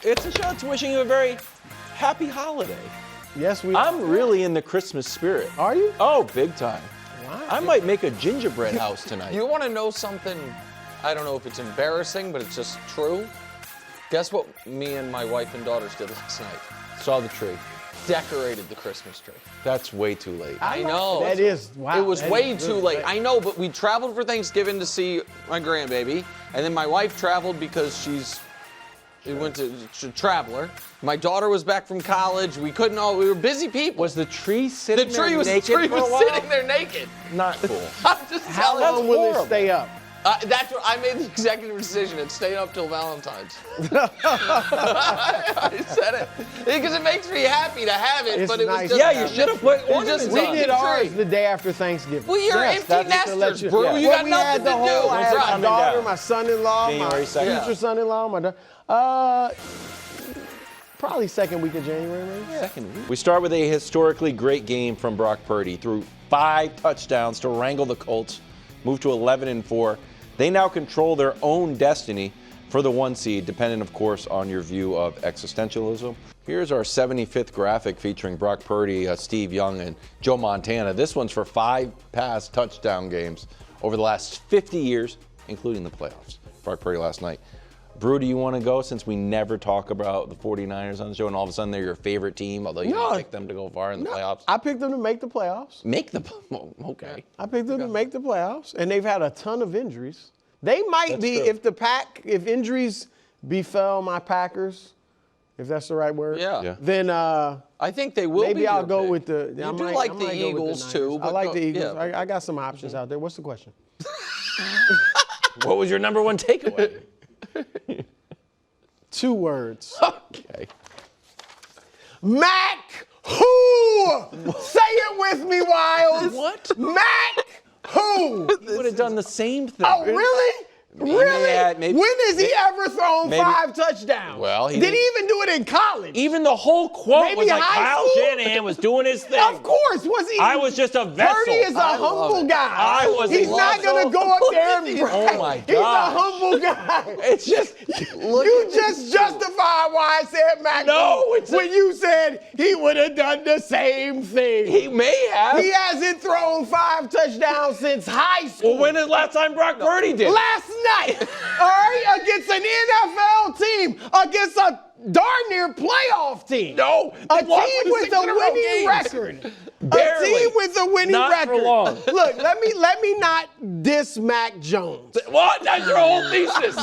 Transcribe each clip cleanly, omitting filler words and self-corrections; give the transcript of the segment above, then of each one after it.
It's a show that's wishing you a very happy holiday. Yes, I'm really in the Christmas spirit. Are you? Oh, big time. Wow. I might make a gingerbread house tonight. You want to know something? I don't know if it's embarrassing, but it's just true. Guess what me and my wife and daughters did last night? Saw the tree. Decorated the Christmas tree. That's way too late. I know. That is, wow. It was that way is too really late. late. I know, but we traveled for Thanksgiving to see my grandbaby, and then my wife traveled because we went to Traveler. My daughter was back from college. We were busy people. Was the tree sitting the tree there was, naked tree for a was while? sitting there naked. Not cool. I'm just How telling long you. will it horrible. stay up? That's what I made the executive decision. It's staying up till Valentine's. I said it because it makes me happy to have it, It's but it was nice. just Yeah, you should have put It ornaments just We on. did the ours tree. the day after Thanksgiving. Well, you're Yes, empty that's just to let nesters, Brew. Yeah. You Well, got we nothing had to the whole, do. I had Right. my daughter, down. my son-in-law, January my 2nd. future son-in-law, my daughter. Probably second week of January, maybe. Second week. We start with a historically great game from Brock Purdy. Threw 5 touchdowns to wrangle the Colts, moved to 11-4. They now control their own destiny for the 1 seed, dependent, of course, on your view of existentialism. Here's our 75th graphic featuring Brock Purdy, Steve Young, and Joe Montana. This one's for 5 past touchdown games over the last 50 years, including the playoffs. Brock Purdy last night. Brew, do you want to go since we never talk about the 49ers on the show and all of a sudden they're your favorite team, although you didn't pick them to go far in the playoffs? I picked them to make the playoffs. Okay. I picked them to make the playoffs, and they've had a ton of injuries. They might That's be, true. if injuries befell my Packers, if that's the right word, Yeah. then I think they will be. maybe I'll your go pick. with the. You I do might- like I the might go with Eagles Niners. too. I but like go- the Eagles. Yeah. I got some options out there. What's the question? What was your number 1 takeaway? 2 words. Okay. Mac who? Say it with me, Wiles. What? Mac who? You would have done the same thing. Oh, really? Really? Yeah, maybe- When has he ever thrown maybe- 5 touchdowns? Well, he did he didn't- even do it in college? Even the whole quote Maybe was like high Kyle school? Shanahan was doing his thing. Of course, was he? I was just a vessel. Purdy is a I love humble it. guy. I was He's a not vessel. gonna go up there and brag. Oh my He's a gosh. humble guy. It's just You just justified why I said Mac. No, it's when you said he would have done the same thing. he may have. He hasn't thrown 5 touchdowns since high school. Well, when is the last time Brock Purdy did? Last night, all right, against an NFL team, against a darn near playoff team. No, A they lost team with 6 a in a row winning games. record. Barely. A team with a winning Not record. for long. Look, let me not diss Mac Jones. What? That's your whole thesis.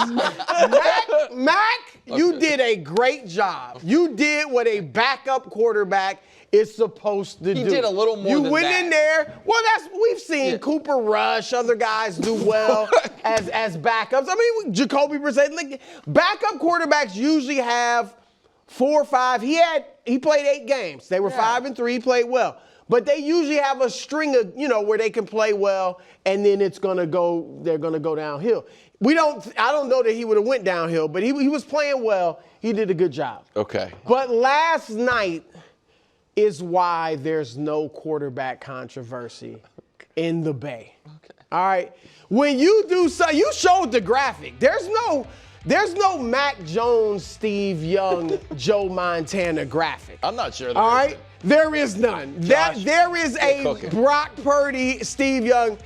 Mac, you did a great job. You did what a backup quarterback is supposed to do. He did a little more You than went that. in there. Well, we've seen Cooper Rush, other guys do well as backups. I mean, Jacoby Brissett. Like, backup quarterbacks usually have 4 or 5. He played 8 games. They were 5-3. He played well. But they usually have a string of, where they can play well, and then they're gonna go downhill. I don't know that he would have went downhill, but he was playing well. He did a good job. Okay. But last night is why there's no quarterback controversy in the Bay. Okay. All right. When you do so, you showed the graphic. There's no Mac Jones, Steve Young, Joe Montana graphic. I'm not sure. All right. There is none. There is a cooking. Brock Purdy, Steve Young,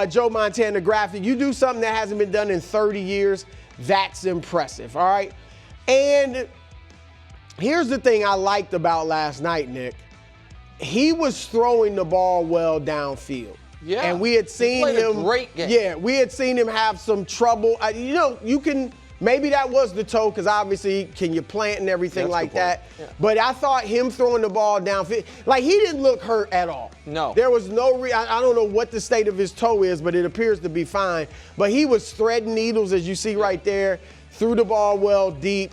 Joe Montana graphic. You do something that hasn't been done in 30 years, that's impressive. All right. And here's the thing I liked about last night, Nick. He was throwing the ball well downfield. Yeah. And we had seen played a him. great game. Yeah, we had seen him have some trouble. You can. Maybe that was the toe, because obviously can you plant and everything That's a like good that. point. Yeah. But I thought him throwing the ball downfield, like he didn't look hurt at all. No. There was no I don't know what the state of his toe is, but it appears to be fine. But he was threading needles, as you see right there, threw the ball well deep,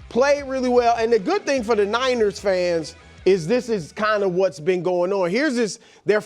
played really well. And the good thing for the Niners fans is this is kind of what's been going on. Here's this, they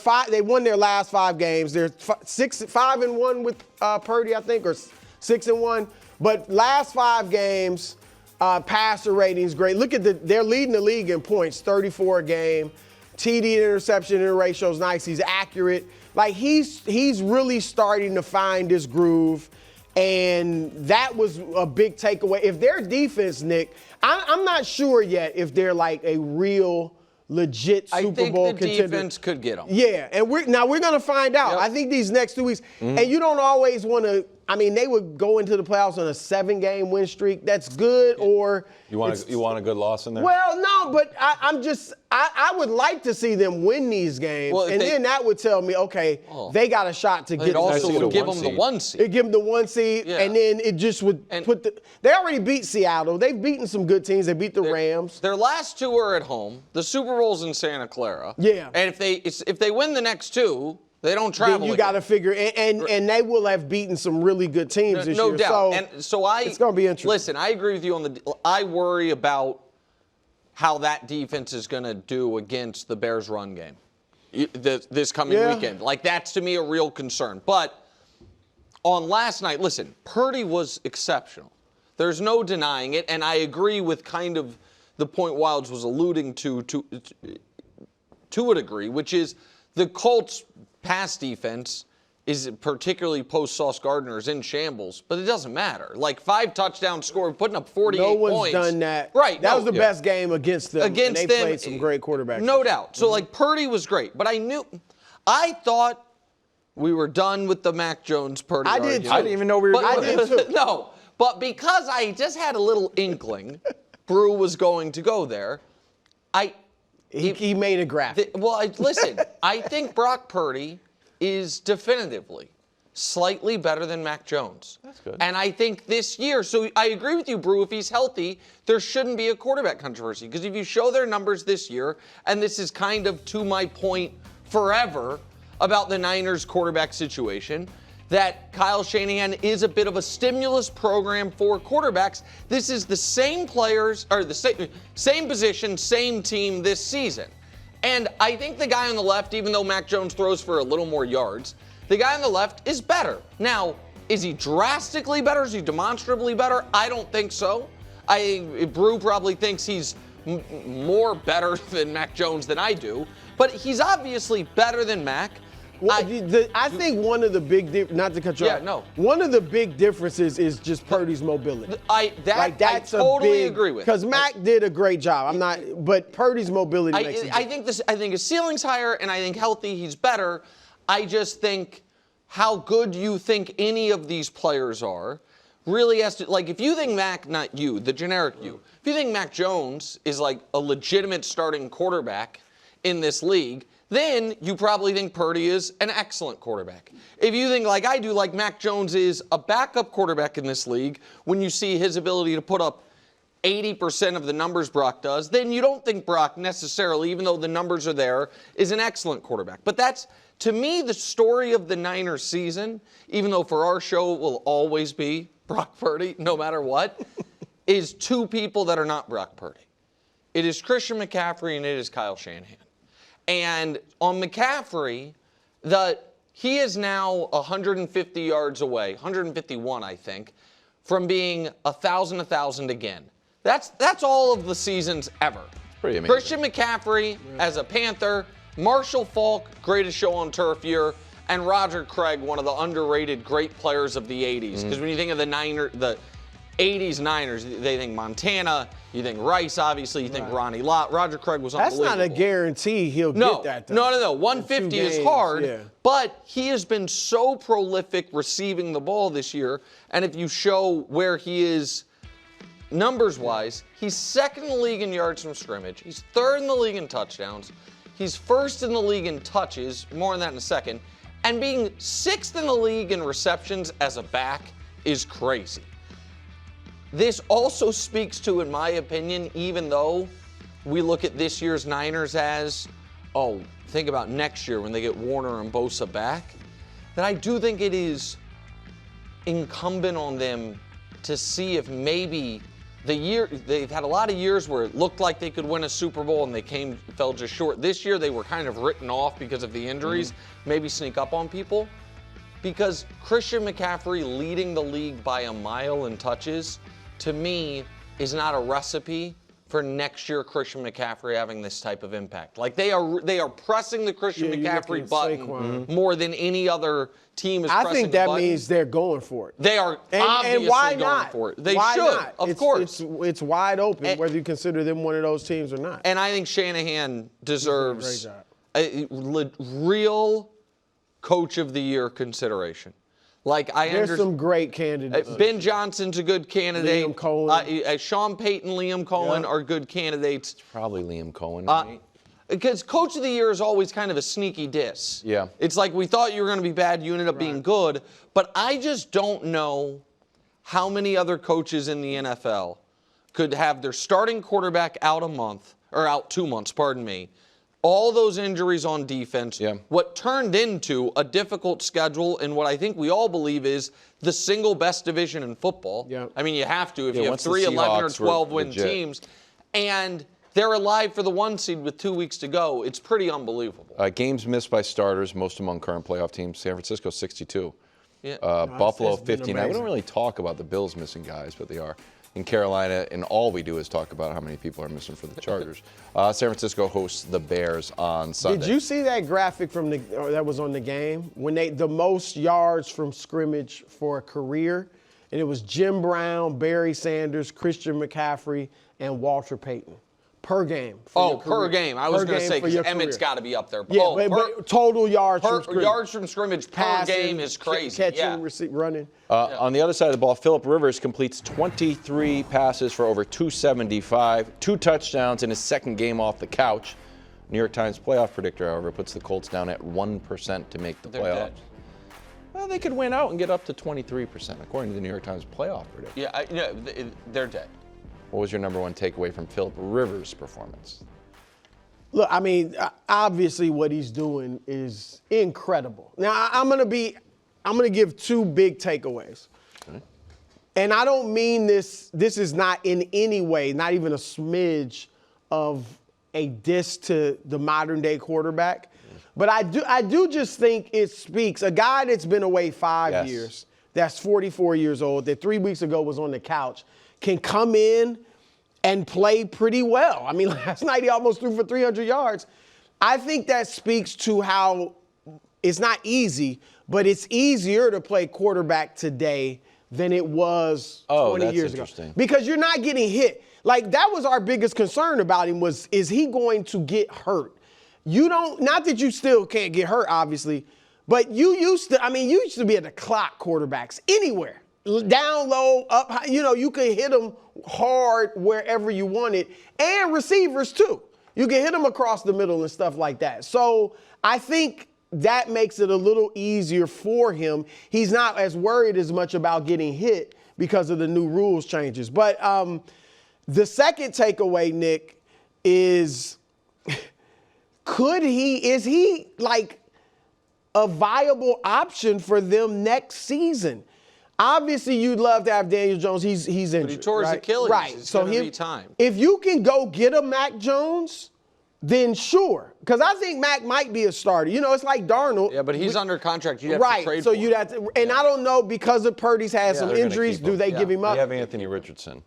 won their last 5 games. They're 5-1 with Purdy, I think, or 6-1. But last 5 games, passer ratings great. Look at they're leading the league in points, 34 a game. TD to interception ratio is nice. He's accurate. Like he's really starting to find his groove. And that was a big takeaway. If their defense, Nick, I'm not sure yet if they're like a real legit Super Bowl contender. I think the defense could get them. Yeah, and we're going to find out. Yep. I think these next 2 weeks, and you don't always want to. I mean, they would go into the playoffs on a 7-game win streak. That's good, or You want a good loss in there? well, no, but I would like to see them win these games, Well, and then that would tell me, okay, they got a shot to get. It also the would give one them the seed. 1 seed. It give them the 1 seed, Yeah. and then it just would They already beat Seattle. They've beaten some good teams. They beat the Rams. Their last 2 are at home. The Super Bowl's in Santa Clara. Yeah. And if they win the next 2, they don't travel. Then you again. got to figure, and they will have beaten some really good teams this No year. doubt. So it's going to be interesting. Listen, I agree with you I worry about how that defense is going to do against the Bears' run game this coming weekend. Like, that's to me a real concern. But on last night, listen, Purdy was exceptional. There's no denying it, and I agree with kind of the point Wildes was alluding to a degree, which is the Colts' pass defense is particularly post-Sauce Gardner is in shambles, but it doesn't matter. Like 5 touchdowns scored, putting up 48 points. No one's done that. Right. That was the best game against them. Against and they them, played some great quarterbacks. No doubt. So, like, Purdy was great, but I thought we were done with the Mac Jones-Purdy I did, argument. too. I didn't even know we were doing I did, that. too. No, but because I just had a little inkling Brew was going to go there, He made a graphic. Listen, I think Brock Purdy is definitively slightly better than Mac Jones. That's good. And I think this year, so I agree with you, Brew, if he's healthy, there shouldn't be a quarterback controversy. Because if you show their numbers this year, and this is kind of to my point forever about the Niners quarterback situation, that Kyle Shanahan is a bit of a stimulus program for quarterbacks. This is the same players, or the same position, same team this season. And I think the guy on the left, even though Mac Jones throws for a little more yards, the guy on the left is better. Now, is he drastically better? Is he demonstrably better? I don't think so. Brew probably thinks he's more better than Mac Jones than I do, but he's obviously better than Mac. Well, I think one of the big not to cut you off. Yeah, no. One of the big differences is just Purdy's mobility. I totally agree with. Because Mac did a great job. But Purdy's mobility makes it. I think his ceiling's higher, and I think healthy he's better. I just think how good you think any of these players are really has to, like, if you think Mac, not you, the generic you, if you think Mac Jones is like a legitimate starting quarterback in this league, then you probably think Purdy is an excellent quarterback. If you think, like I do, like Mac Jones is a backup quarterback in this league, when you see his ability to put up 80% of the numbers Brock does, then you don't think Brock necessarily, even though the numbers are there, is an excellent quarterback. But that's, to me, the story of the Niners season, even though for our show it will always be Brock Purdy, no matter what, is 2 people that are not Brock Purdy. It is Christian McCaffrey and it is Kyle Shanahan. And on McCaffrey, he is now 150 yards away, 151, I think, from being 1,000 again. That's all of the seasons ever. Pretty amazing. Christian McCaffrey as a Panther, Marshall Faulk, greatest show on turf year, and Roger Craig, one of the underrated great players of the 80s. Because when you think of the 80s Niners, they think Montana, you think Rice, obviously, you think Ronnie Lott. Roger Craig was That's unbelievable. not a guarantee he'll get that, though. No. 150 is hard, but he has been so prolific receiving the ball this year, and if you show where he is numbers-wise, he's second in the league in yards from scrimmage. He's third in the league in touchdowns. He's first in the league in touches, more on that in a second, and being 6th in the league in receptions as a back is crazy. This also speaks to, in my opinion, even though we look at this year's Niners as, think about next year when they get Warner and Bosa back, that I do think it is incumbent on them to see if maybe they've had a lot of years where it looked like they could win a Super Bowl and they fell just short. This year they were kind of written off because of the injuries, maybe sneak up on people. Because Christian McCaffrey leading the league by a mile in touches, to me, is not a recipe for next year Christian McCaffrey having this type of impact. Like they are pressing the Christian McCaffrey button more than any other team is pressing the button. I think that means they're going for it. They are obviously going for it. They should, of course. It's wide open, whether you consider them one of those teams or not. And I think Shanahan deserves a real Coach of the Year consideration. Like There's some great candidates. Ben Johnson's a good candidate. Liam Cohen. Sean Payton, Liam Cohen are good candidates. Probably Liam Cohen. Right? Because Coach of the Year is always kind of a sneaky diss. Yeah. It's like we thought you were going to be bad, you ended up being good. But I just don't know how many other coaches in the NFL could have their starting quarterback out out 2 months, pardon me. All those injuries on defense, what turned into a difficult schedule and what I think we all believe is the single best division in football. Yeah. I mean, you have to if you have once the 3 11 or Seahawks were 12-win legit. teams. And they're alive for the 1 seed with 2 weeks to go. It's pretty unbelievable. Games missed by starters, most among current playoff teams. San Francisco, 62. Yeah. Buffalo, it's been 59. We amazing. don't really talk about the Bills missing guys, but they are. In Carolina, and all we do is talk about how many people are missing for the Chargers. San Francisco hosts the Bears on Sunday. Did you see that graphic that was on the game when the most yards from scrimmage for a career, and it was Jim Brown, Barry Sanders, Christian McCaffrey, and Walter Payton per game. Per game. I was going to say, because Emmett's got to be up there. Yeah, but total yards from scrimmage. Yards from scrimmage per game is crazy. Catching, running. On the other side of the ball, Phillip Rivers completes 23 passes for over 275, 2 touchdowns in his second game off the couch. New York Times playoff predictor, however, puts the Colts down at 1% to make the playoffs. Dead. Well, they could win out and get up to 23%, according to the New York Times playoff predictor. Yeah, they're dead. What was your number one takeaway from Phillip Rivers' performance? Look, I mean, obviously what he's doing is incredible. Now, I'm gonna give 2 big takeaways. Okay. And I don't mean this is not in any way, not even a smidge of a diss to the modern day quarterback. But I do just think it speaks. A guy that's been away 5 years, that's 44 years old, that 3 weeks ago was on the couch, can come in and play pretty well. I mean, last night he almost threw for 300 yards. I think that speaks to how it's not easy, but it's easier to play quarterback today than it was 20 years ago. Because you're not getting hit. Like, that was our biggest concern about him was, is he going to get hurt? Not that you still can't get hurt, obviously, but you used to be at the clock quarterbacks anywhere. Down low, up high, you could hit them hard wherever you wanted, and receivers too. You can hit them across the middle and stuff like that. So I think that makes it a little easier for him. He's not as worried as much about getting hit because of the new rules changes. But the second takeaway, Nick, is is he like a viable option for them next season? Obviously, you'd love to have Daniel Jones. He's injured. But he tore his Achilles. Right. It's going to be time. If you can go get a Mac Jones, then sure. Because I think Mac might be a starter. It's like Darnold. Yeah, but he's under contract. You'd have to trade so for you'd have to. And I don't know, because of Purdy's had some injuries, do they give him up? They have Anthony Richardson.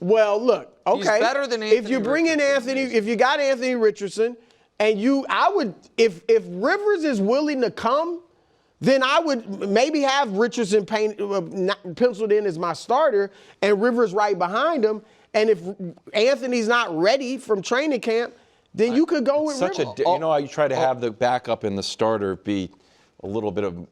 Well, look, okay. He's better than Anthony If you bring in if you got Anthony Richardson, and if Rivers is willing to come, then I would maybe have Richardson penciled in as my starter and Rivers right behind him. And if Anthony's not ready from training camp, then you could go with Rivers. How you try to have the backup and the starter be a little bit of,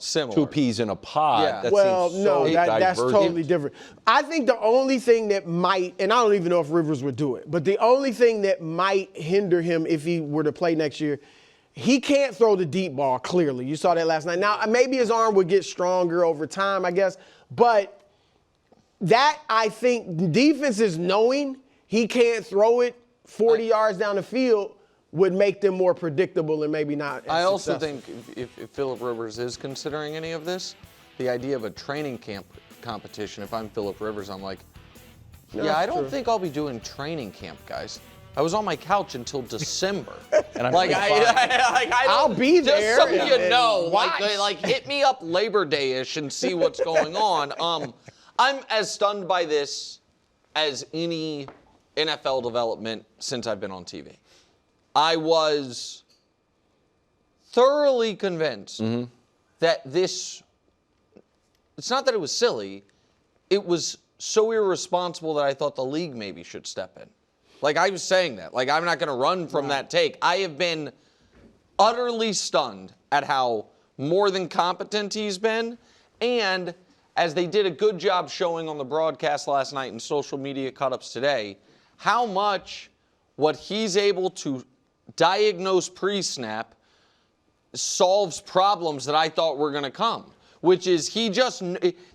similar. 2 peas in a pod. Yeah. That That's totally different. I think the only thing that might, and I don't even know if Rivers would do it, but the only thing that might hinder him if he were to play next year, he can't throw the deep ball, clearly. You saw that last night. Now, maybe his arm would get stronger over time, I guess. But that, I think, defenses knowing he can't throw it 40 yards down the field would make them more predictable and maybe not as I also successful. think if Phillip Rivers is considering any of this, the idea of a training camp competition, if I'm Phillip Rivers, I'm like, I don't think I'll be doing training camp, guys. I was on my couch until December. And I'm I'll be there. Just so you know, watch. like hit me up Labor Day-ish and see what's going on. I'm as stunned by this as any NFL development since I've been on TV. I was thoroughly convinced that it's not that it was silly, it was so irresponsible that I thought the league maybe should step in. Like, I was saying that. Like, I'm not going to run from that take. I have been utterly stunned at how more than competent he's been, and as they did a good job showing on the broadcast last night and social media cut-ups today, how much what he's able to diagnose pre-snap solves problems that I thought were going to come, which is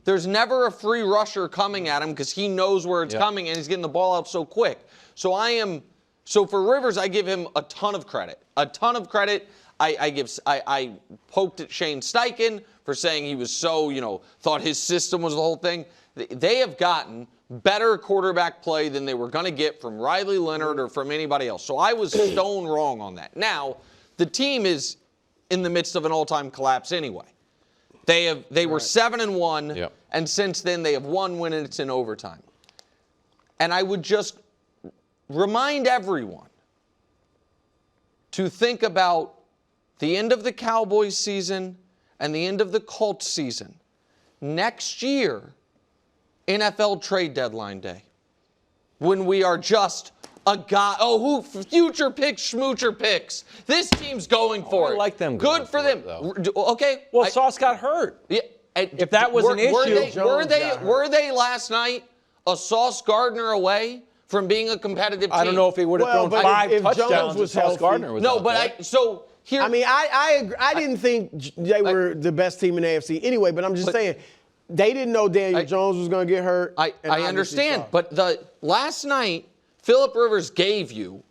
there's never a free rusher coming at him because he knows where it's coming and he's getting the ball out so quick. So for Rivers, I give him a ton of credit. A ton of credit. I poked at Shane Steichen for saying he was thought his system was the whole thing. They have gotten better quarterback play than they were going to get from Riley Leonard or from anybody else. So I was stone wrong on that. Now, the team is in the midst of an all-time collapse anyway. They were 7-1, and since then they have won when it's in overtime. And I would just remind everyone to think about the end of the Cowboys season and the end of the Colts season. Next year, NFL trade deadline day, when we are just a guy, future picks, schmoocher picks. This team's going for it. I like them. Good for them. Okay. Well, Sauce got hurt. Yeah. If that was an issue. Were they last night a Sauce Gardner away from being a competitive team? I don't know if he would have thrown 5 touchdowns if Sauce Gardner was No, out but there. Here, I mean, I agree. I didn't think they were the best team in the AFC anyway, but I'm just saying they didn't know Daniel Jones was going to get hurt. I understand, but last night, Phillip Rivers gave you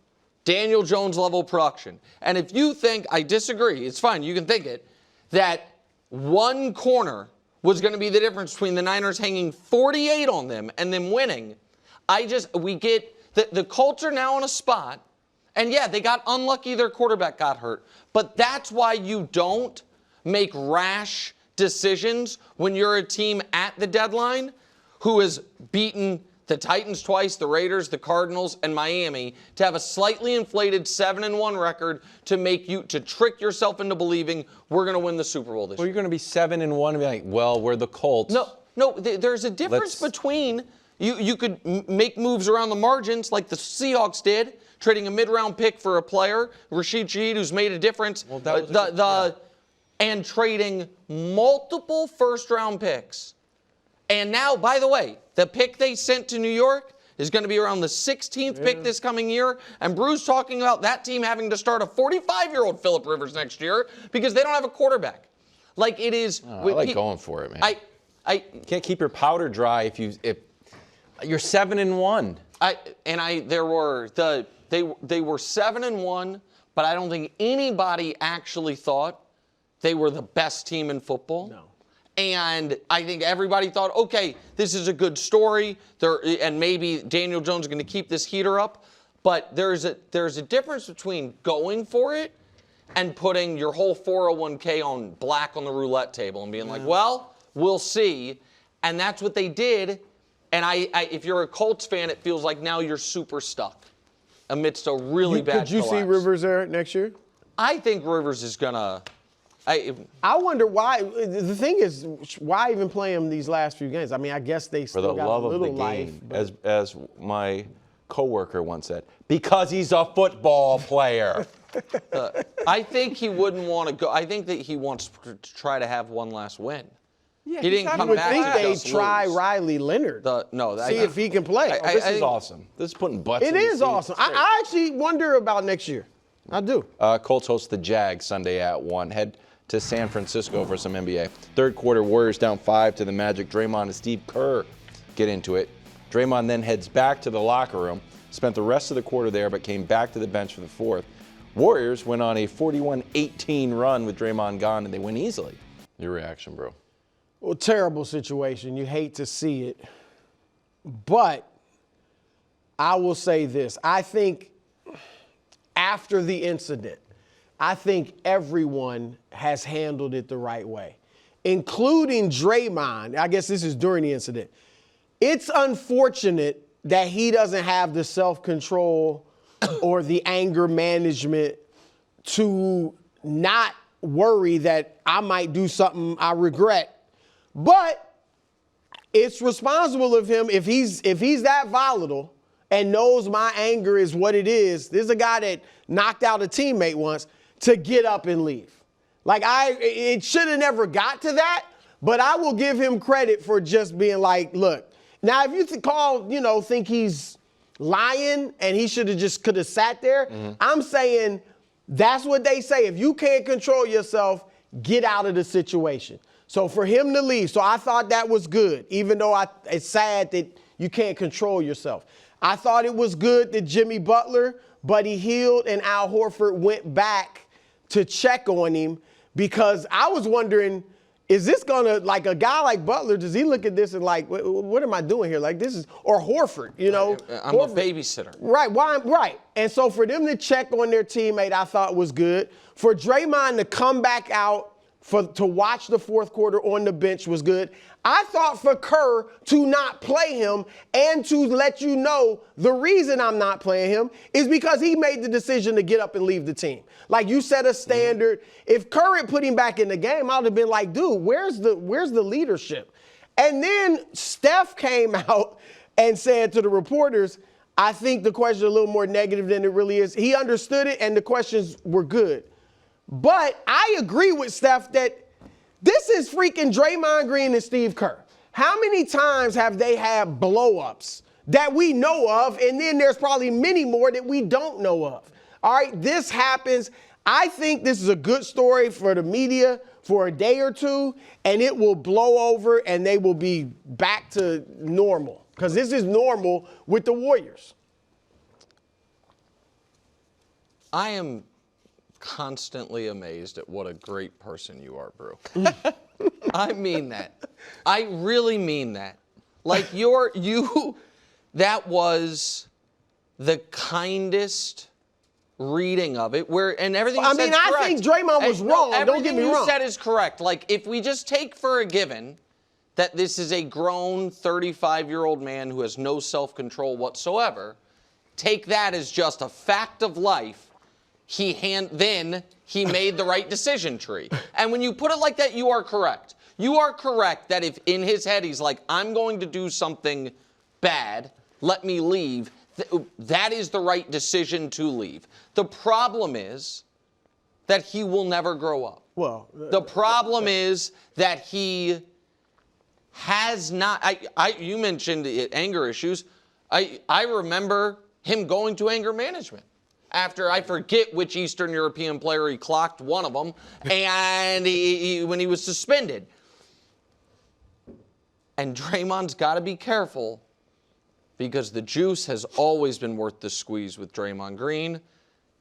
Daniel Jones level production. And if you think, I disagree, it's fine, you can think it, that one corner was going to be the difference between the Niners hanging 48 on them and them winning, the Colts are now in a spot. And yeah, they got unlucky their quarterback got hurt. But that's why you don't make rash decisions when you're a team at the deadline who has beaten the Titans twice, the Raiders, the Cardinals, and Miami, to have a slightly inflated 7-1 record to trick yourself into believing we're going to win the Super Bowl this year. Well, you're going to be 7-1 and be like, well, we're the Colts. No, there's a difference between you could make moves around the margins like the Seahawks did, trading a mid-round pick for a player, Rashid Shaheed, who's made a difference, and trading multiple first-round picks. And now, by the way, the pick they sent to New York is going to be around the 16th pick this coming year. And Bruce talking about that team having to start a 45-year-old Phillip Rivers next year because they don't have a quarterback. Like, it is. I like going for it, man. You can't keep your powder dry if you're 7-1. They were 7-1, but I don't think anybody actually thought they were the best team in football. No. And I think everybody thought, okay, this is a good story, and maybe Daniel Jones is going to keep this heater up. But there's a difference between going for it and putting your whole 401k on black on the roulette table and being like, well, we'll see. And that's what they did. And if you're a Colts fan, it feels like now you're super stuck amidst a really bad Could you collapse. see Rivers there next year? I think Rivers is going to. I wonder why. The thing is, why even play him these last few games? I mean, I guess they still got a little life. As my coworker once said, because he's a football player. I think he wouldn't want to go. I think that he wants to try to have one last win. Yeah, he didn't come back. I would think they'd try lose. Riley Leonard. See if he can play. This is awesome. This is putting butts in the seats. It is awesome. I actually wonder about next year. I do. Colts host the Jags Sunday at 1. Head to San Francisco for some NBA. Third quarter, Warriors down 5 to the Magic. Draymond and Steve Kerr get into it. Draymond then heads back to the locker room, spent the rest of the quarter there, but came back to the bench for the fourth. Warriors went on a 41-18 run with Draymond gone, and they win easily. Your reaction, bro? Well, terrible situation. You hate to see it. But I will say this. I think after the incident, I think everyone has handled it the right way, including Draymond. I guess this is during the incident. It's unfortunate that he doesn't have the self-control or the anger management to not worry that I might do something I regret. But it's responsible of him if he's that volatile and knows my anger is what it is. There's a guy that knocked out a teammate once to get up and leave. Like it should have never got to that, but I will give him credit for just being like, look, now if you think he's lying and he could have sat there, I'm saying that's what they say. If you can't control yourself, get out of the situation. So for him to leave, so I thought that was good, even though it's sad that you can't control yourself. I thought it was good that Jimmy Butler, Buddy Hield, and Al Horford went back to check on him, because I was wondering, is this gonna, like, a guy like Butler, does he look at this and like, what am I doing here? Like, this is, or Horford, I'm Horford, a babysitter. Right, right. And so for them to check on their teammate, I thought was good. For Draymond to come back out to watch the fourth quarter on the bench was good. I thought for Kerr to not play him and to let you know the reason I'm not playing him is because he made the decision to get up and leave the team. Like, you set a standard. If Kerr had put him back in the game, I would have been like, dude, where's the leadership? And then Steph came out and said to the reporters, I think the question is a little more negative than it really is. He understood it and the questions were good. But I agree with Steph that this is freaking Draymond Green and Steve Kerr. How many times have they had blow-ups that we know of, and then there's probably many more that we don't know of? All right, this happens. I think this is a good story for the media for a day or two, and it will blow over, and they will be back to normal, because this is normal with the Warriors. I am constantly amazed at what a great person you are, Brew. I mean that. I really mean that. Like, that was the kindest reading of it, and everything you said is correct. I think Draymond was wrong. Don't get me wrong. Everything you said is correct. Like, if we just take for a given that this is a grown 35-year-old man who has no self-control whatsoever, take that as just a fact of life. Then he made the right decision tree. And when you put it like that, you are correct. You are correct that if in his head he's like, I'm going to do something bad, let me leave, that is the right decision to leave. The problem is that he will never grow up. Well, the problem is that he has not, you mentioned anger issues. I remember him going to anger management. After, I forget which Eastern European player he clocked, one of them, and when he was suspended. And Draymond's got to be careful, because the juice has always been worth the squeeze with Draymond Green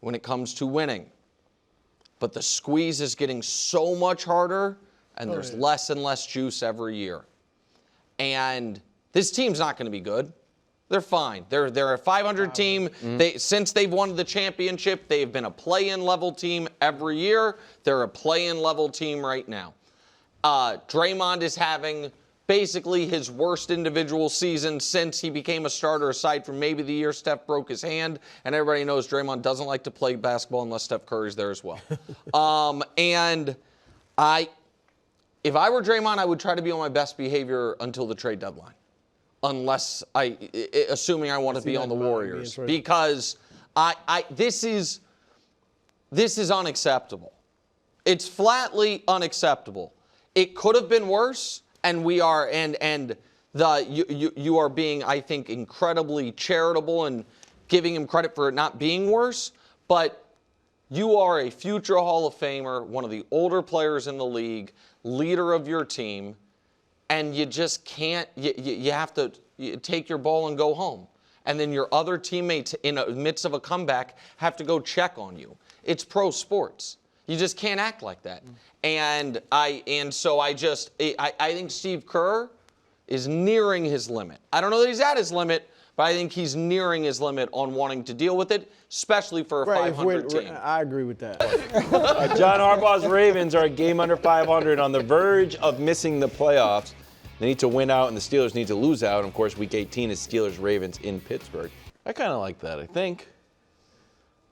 when it comes to winning. But the squeeze is getting so much harder, and there's less and less juice every year. And this team's not going to be good. They're fine. They're a 500 team. Since they've won the championship, they've been a play-in level team every year. They're a play-in level team right now. Draymond is having basically his worst individual season since he became a starter, aside from maybe the year Steph broke his hand. And everybody knows Draymond doesn't like to play basketball unless Steph Curry's there as well. If I were Draymond, I would try to be on my best behavior until the trade deadline. Assuming I want to be on the Warriors, because this is unacceptable. It's flatly unacceptable. It could have been worse, and you are being, I think, incredibly charitable and giving him credit for it not being worse. But you are a future Hall of Famer, one of the older players in the league, leader of your team. And you just can't, you have to take your ball and go home. And then your other teammates in the midst of a comeback have to go check on you. It's pro sports. You just can't act like that. So I think Steve Kerr is nearing his limit. I don't know that he's at his limit, but I think he's nearing his limit on wanting to deal with it, especially for a 500 team. I agree with that. John Harbaugh's Ravens are a game under 500 on the verge of missing the playoffs. They need to win out, and the Steelers need to lose out. And of course, Week 18 is Steelers-Ravens in Pittsburgh. I kind of like that, I think.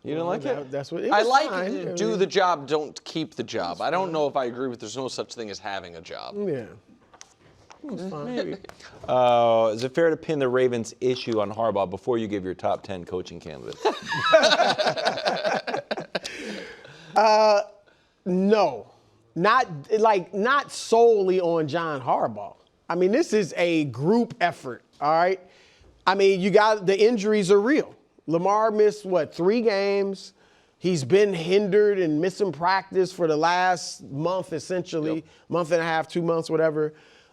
You didn't like it? That's what it I was like fine. do the job, don't keep the job. I don't know if I agree with there's no such thing as having a job. Yeah. It was fine. Maybe. Is it fair to pin the Ravens issue on Harbaugh before you give your top 10 coaching candidates? No. Not solely on John Harbaugh. I mean, this is a group effort, all right? I mean, the injuries are real. Lamar missed, 3 games? He's been hindered and missing practice for the last month, essentially, month and a half, 2 months, whatever.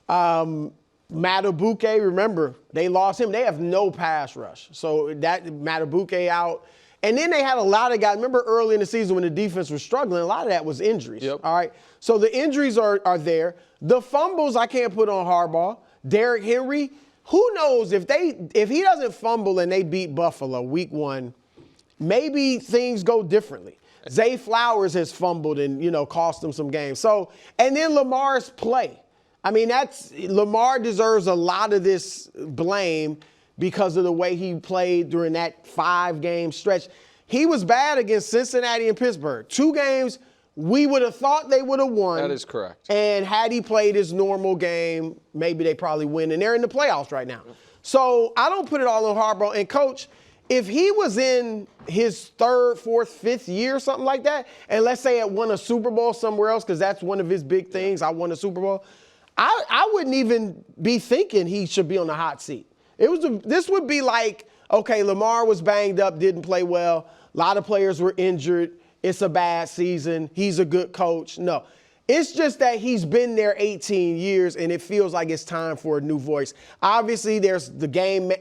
Madubuike, remember, they lost him. They have no pass rush. So that Madubuike out. And then they had a lot of guys. Remember early in the season when the defense was struggling, a lot of that was injuries. Yep. All right. So the injuries are there. The fumbles I can't put on Harbaugh. Derrick Henry, who knows if he doesn't fumble and they beat Buffalo week 1, maybe things go differently. Zay Flowers has fumbled and, cost them some games. So, and then Lamar's play. I mean, Lamar deserves a lot of this blame because of the way he played during that 5-game stretch. He was bad against Cincinnati and Pittsburgh. 2 games we would have thought they would have won. That is correct. And had he played his normal game, maybe they probably win. And they're in the playoffs right now. So I don't put it all on Harbaugh. And, Coach, if he was in his 3rd, 4th, 5th year, something like that, and let's say it won a Super Bowl somewhere else, because that's one of his big things, I won a Super Bowl, I wouldn't even be thinking he should be on the hot seat. This would be like, okay, Lamar was banged up, didn't play well. A lot of players were injured. It's a bad season. He's a good coach. No. It's just that he's been there 18 years, and it feels like it's time for a new voice. Obviously, there's the game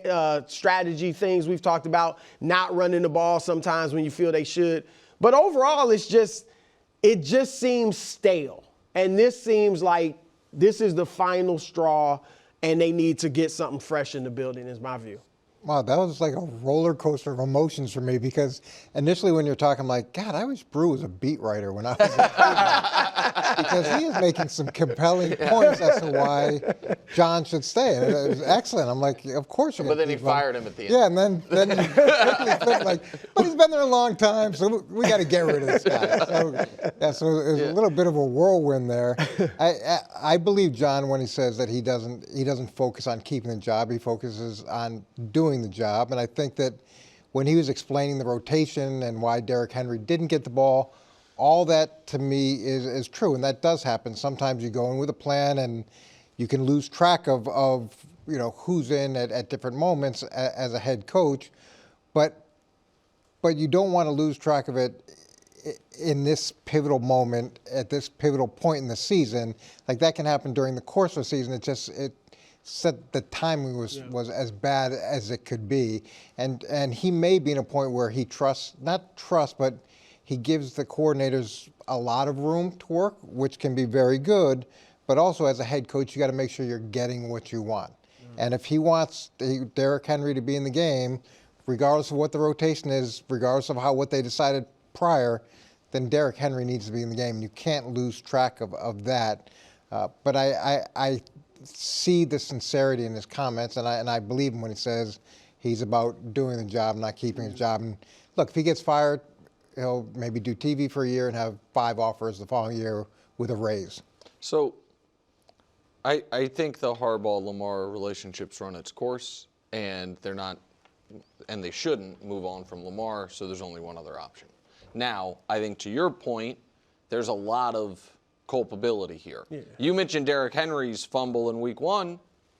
strategy things we've talked about, not running the ball sometimes when you feel they should. But overall, it just seems stale. And this seems like this is the final straw, and they need to get something fresh in the building, is my view. Wow, that was like a roller coaster of emotions for me, because initially when you're talking, I'm like, God, I wish Brew was a beat writer when I was a kid, because he is making some compelling points as to why John should stay. And it was excellent. I'm like, of course you're But going then he fired him at the end. Yeah, and then he quickly flipped like, but he's been there a long time, so we got to get rid of this guy. So it was a little bit of a whirlwind there. I believe John when he says that he doesn't focus on keeping the job. He focuses on doing the job. And I think that when he was explaining the rotation and why Derrick Henry didn't get the ball, all that to me is true. And that does happen. Sometimes you go in with a plan and you can lose track of who's in at different moments as a head coach. But you don't want to lose track of it in this pivotal moment, at this pivotal point in the season. Like that can happen during the course of the season. It said the timing was as bad as it could be. And he may be in a point where he but he gives the coordinators a lot of room to work, which can be very good. But also as a head coach, you got to make sure you're getting what you want. And if he wants Derrick Henry to be in the game, regardless of what the rotation is, regardless of what they decided prior, then Derrick Henry needs to be in the game. You can't lose track of that. But I see the sincerity in his comments, and I believe him when he says he's about doing the job, not keeping his job. And look, if he gets fired, he'll maybe do TV for a year and have 5 offers the following year with a raise. So I think the Harbaugh-Lamar relationship's run its course, and they shouldn't move on from Lamar, so there's only one other option. Now, I think to your point, there's a lot of culpability here. Yeah. You mentioned Derrick Henry's fumble in week 1.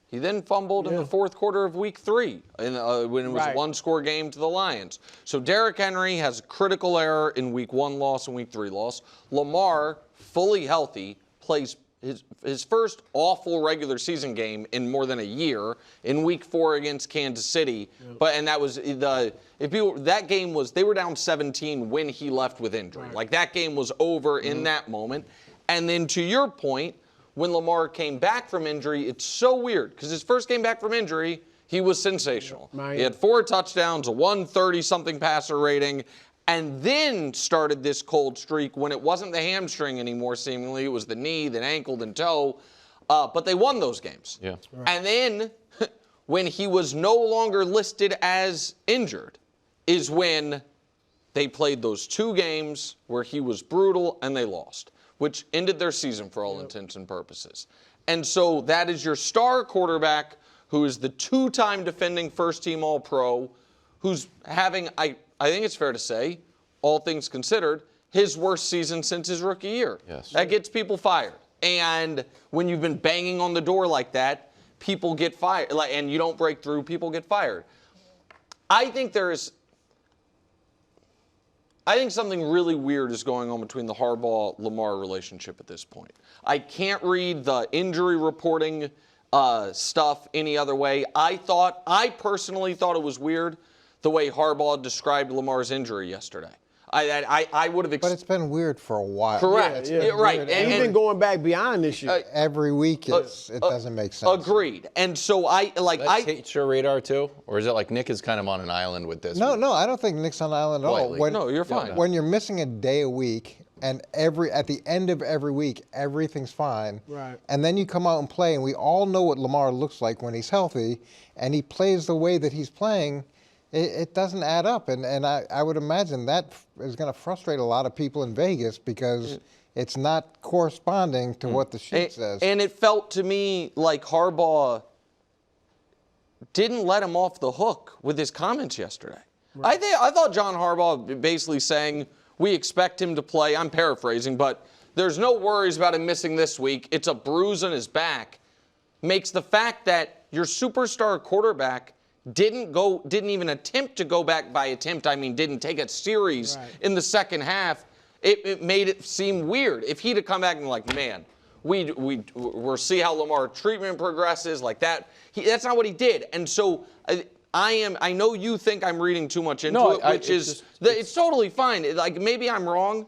He then fumbled in the 4th quarter of week 3 when it was a 1-score game to the Lions. So Derrick Henry has a critical error in week 1 loss and week 3 loss. Lamar, fully healthy, plays his first awful regular season game in more than a year in week 4 against Kansas City. Yep. That was that game was, they were down 17 when he left with injury. Right. Like that game was over in that moment. And then to your point, when Lamar came back from injury, it's so weird because his first game back from injury, he was sensational. He had 4 touchdowns, a 130-something passer rating, and then started this cold streak when it wasn't the hamstring anymore, seemingly. It was the knee, then ankle, then toe. But they won those games. Yeah. Right. And then when he was no longer listed as injured is when they played those 2 games where he was brutal and they lost, which ended their season for all intents and purposes. And so that is your star quarterback who is the 2-time defending first-team All-Pro, who's having, I think it's fair to say, all things considered, his worst season since his rookie year. Yes. That gets people fired. And when you've been banging on the door like that, people get fired. And you don't break through, people get fired. I think something really weird is going on between the Harbaugh-Lamar relationship at this point. I can't read the injury reporting stuff any other way. I personally thought it was weird the way Harbaugh described Lamar's injury yesterday. I would have. But it's been weird for a while. Correct. Yeah, right. And he's been going back beyond this year. Every week it doesn't make sense. Agreed. And so That hits your radar too, or is it like Nick is kind of on an island with this? No, I don't think Nick's on the island at all. Slightly. No, you're fine. When you're missing a day a week, and at the end of every week, everything's fine. Right. And then you come out and play, and we all know what Lamar looks like when he's healthy, and he plays the way that he's playing. It doesn't add up, and I would imagine that is going to frustrate a lot of people in Vegas because it's not corresponding to what the sheet says. And it felt to me like Harbaugh didn't let him off the hook with his comments yesterday. Right. I thought John Harbaugh basically saying, we expect him to play, I'm paraphrasing, but there's no worries about him missing this week. It's a bruise on his back. Makes the fact that your superstar quarterback didn't even attempt to go back by attempt. I mean, didn't take a series in the second half. It made it seem weird. If he'd have come back and been like, man, we'll see how Lamar treatment progresses like that. That's not what he did. And so I know you think I'm reading too much into it, which it's totally fine. Like maybe I'm wrong.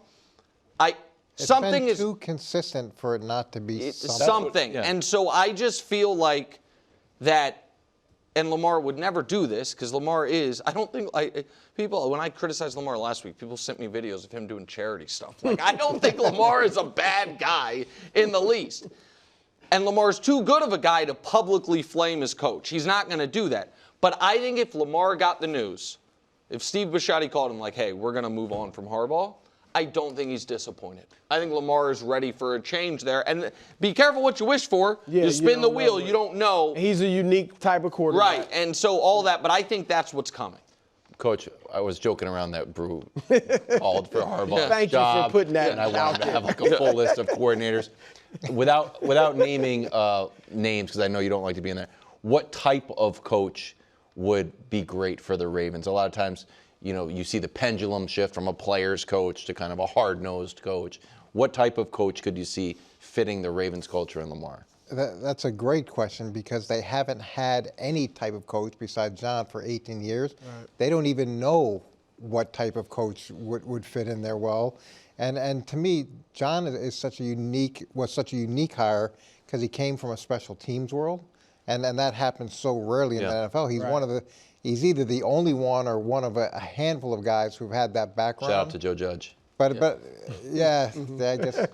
Something been is too consistent for it not to be something. Yeah. And so I just feel like that. And Lamar would never do this because Lamar is, I don't think, people, when I criticized Lamar last week, people sent me videos of him doing charity stuff. Like, I don't think Lamar is a bad guy in the least. And Lamar's too good of a guy to publicly flame his coach. He's not going to do that. But I think if Lamar got the news, if Steve Bisciotti called him like, hey, we're going to move on from Harbaugh, I don't think he's disappointed. I think Lamar is ready for a change there. And be careful what you wish for. Yeah, you spin the know, wheel, you don't know. He's a unique type of quarterback. Right, and so all that, but I think that's what's coming. Coach, I was joking around that Brew called for Harbaugh's Thank job, you for putting that and I out wanted to there. have like a full list of coordinators. Without naming names, because I know you don't like to be in there, what type of coach would be great for the Ravens? A lot of times, you see the pendulum shift from a player's coach to kind of a hard-nosed coach. What type of coach could you see fitting the Ravens culture and Lamar? That's a great question because they haven't had any type of coach besides John for 18 years. Right. They don't even know what type of coach would fit in there well. And to me, John was such a unique hire because he came from a special teams world, and that happens so rarely in the NFL. He's he's either the only one or one of a handful of guys who've had that background. Shout out to Joe Judge. But I guess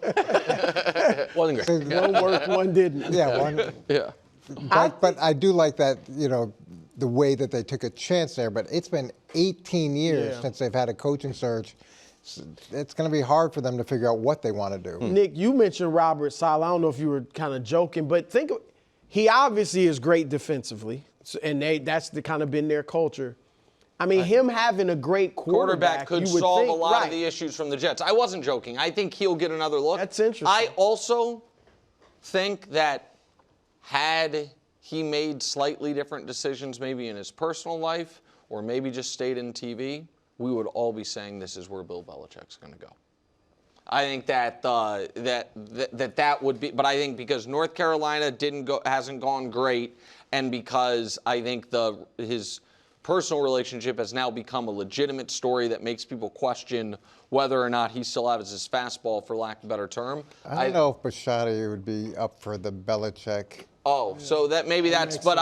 Wasn't great. One worked, one didn't. Yeah, one. Yeah. But I do like that, the way that they took a chance there. But it's been 18 years since they've had a coaching search. It's going to be hard for them to figure out what they want to do. Nick, you mentioned Robert Saleh. I don't know if you were kind of joking, but he obviously is great defensively, and that's kind of been their culture. I mean, him having a great quarterback could solve a lot of the issues from the Jets. I wasn't joking. I think he'll get another look. That's interesting. I also think that had he made slightly different decisions maybe in his personal life or maybe just stayed in TV, we would all be saying this is where Bill Belichick's going to go. I think that that would be, but I think because North Carolina hasn't gone great, and because I think his personal relationship has now become a legitimate story that makes people question whether or not he still has his fastball, for lack of a better term. I don't know if Broussard would be up for the Belichick. Oh, so that maybe that's, but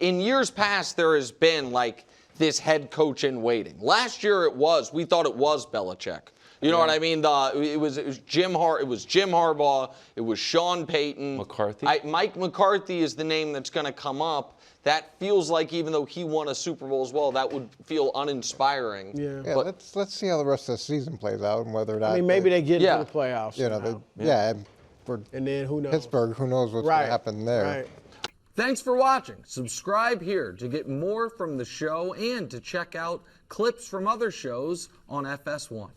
in years past there has been like this head coach in waiting. Last year we thought it was Belichick You know what I mean? It was Jim Harbaugh. It was Sean Payton. McCarthy. Mike McCarthy is the name that's going to come up. That feels like, even though he won a Super Bowl as well, that would feel uninspiring. Yeah, But let's see how the rest of the season plays out and whether or not. I mean, maybe they get Yeah. into the playoffs. You know, for and then who knows? Pittsburgh, who knows what's going to happen there. Right. Thanks for watching. Subscribe here to get more from the show and to check out clips from other shows on FS1.